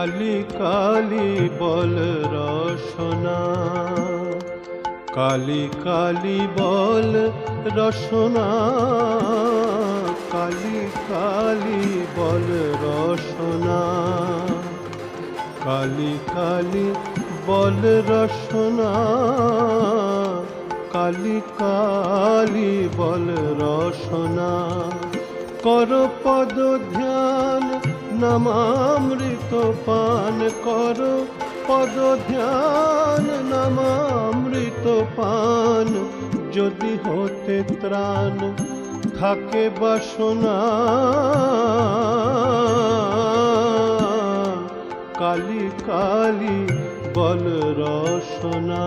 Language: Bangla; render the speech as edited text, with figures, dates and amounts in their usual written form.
কালি কালি বল রসনা, কালি কালি বল রসনা, কালি কালি বল রসনা, কালি কালি বল রসনা, কালি কালি বল রসনা। কর পদ ধ্যান নামামৃত পান, কর পদ ধ্যান নামামৃত পান, যদি হতে ত্রাণ থাকে বাসনা। কালি কালি বল রসনা।